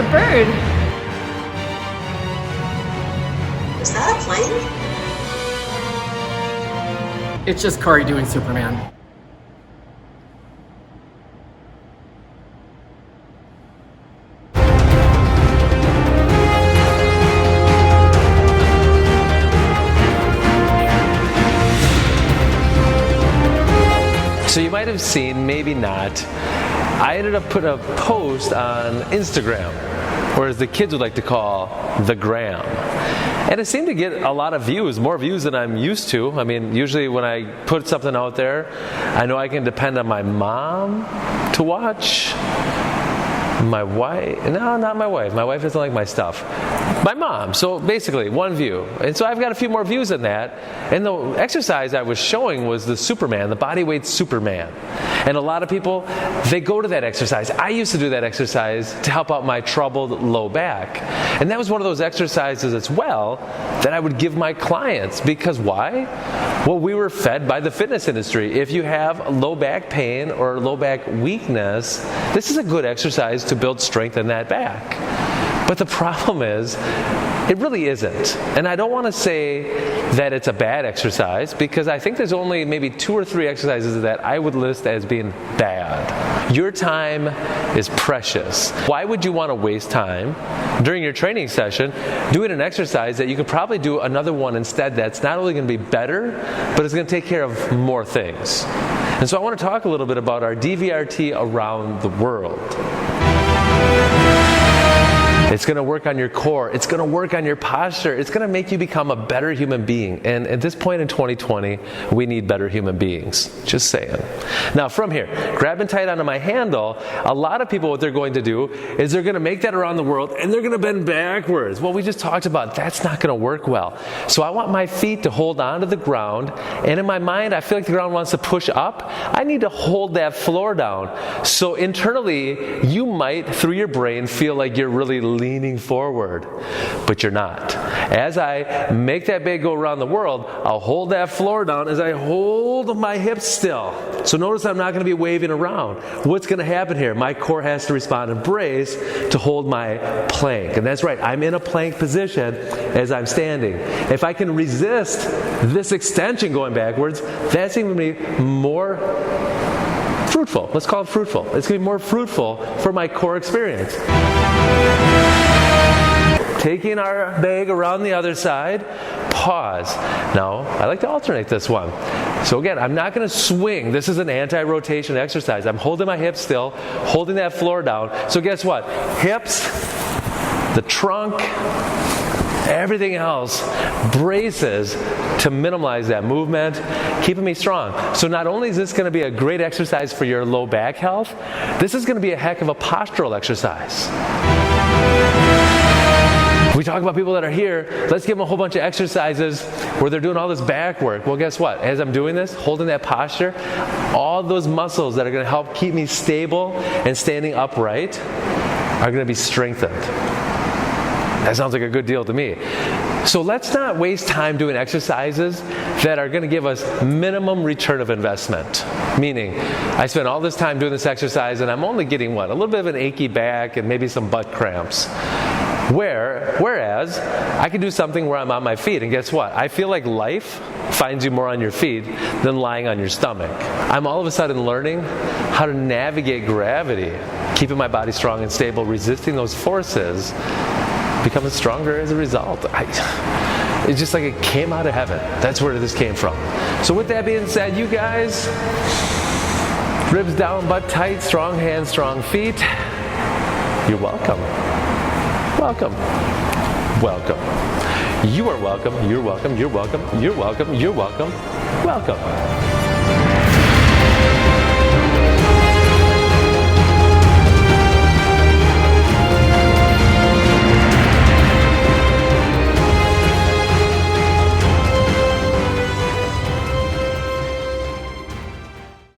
a bird. Is that a plane? It's just Corey doing Superman. So you might have seen, maybe not, I ended up putting a post on Instagram, or as the kids would like to call, the gram. And it seemed to get a lot of views, more views than I'm used to. I mean, usually when I put something out there, I know I can depend on my mom to watch. My wife, no, not my wife. My wife doesn't like my stuff. My mom. So basically, one view. And so I've got a few more views than that. And the exercise I was showing was the Superman, the bodyweight Superman. And a lot of people, they go to that exercise. I used to do that exercise to help out my troubled low back. And that was one of those exercises as well that I would give my clients. Because why? Well, we were fed by the fitness industry. If you have low back pain or low back weakness, this is a good exercise to build strength in that back. But the problem is, it really isn't. And I don't want to say that it's a bad exercise, because I think there's only maybe 2 or 3 exercises that I would list as being bad. Your time is precious. Why would you want to waste time during your training session doing an exercise that you could probably do another one instead that's not only going to be better, but it's going to take care of more things? And so I want to talk a little bit about our DVRT around the world. It's going to work on your core. It's going to work on your posture. It's going to make you become a better human being. And at this point in 2020, we need better human beings. Just saying. Now from here, grabbing tight onto my handle, a lot of people, what they're going to do is they're going to make that around the world and they're going to bend backwards. Well, we just talked about that's not going to work well. So I want my feet to hold onto the ground. And in my mind, I feel like the ground wants to push up. I need to hold that floor down. So internally, you might, through your brain, feel like you're really leaning forward, but you're not. As I make that bag go around the world, I'll hold that floor down as I hold my hips still. So notice I'm not going to be waving around. What's going to happen here? My core has to respond and brace to hold my plank. And that's right, I'm in a plank position as I'm standing. If I can resist this extension going backwards, that's going to be more fruitful. Let's call it fruitful. It's going to be more fruitful for my core experience. Taking our bag around the other side, pause. Now, I like to alternate this one. So again, I'm not going to swing. This is an anti-rotation exercise. I'm holding my hips still, holding that floor down. So guess what? Hips, the trunk, everything else braces to minimize that movement, keeping me strong. So not only is this going to be a great exercise for your low back health, this is going to be a heck of a postural exercise. We talk about people that are here, let's give them a whole bunch of exercises where they're doing all this back work. Well, guess what? As I'm doing this, holding that posture, all those muscles that are going to help keep me stable and standing upright are going to be strengthened. That sounds like a good deal to me. So let's not waste time doing exercises that are going to give us minimum return of investment. Meaning, I spent all this time doing this exercise and I'm only getting what? A little bit of an achy back and maybe some butt cramps. Whereas, I can do something where I'm on my feet, and guess what? I feel like life finds you more on your feet than lying on your stomach. I'm all of a sudden learning how to navigate gravity, keeping my body strong and stable, resisting those forces, becoming stronger as a result. It's just like it came out of heaven. That's where this came from. So with that being said, you guys, ribs down, butt tight, strong hands, strong feet, you're welcome. Welcome. Welcome. You are welcome. You're welcome. You're welcome. You're welcome. You're welcome. Welcome.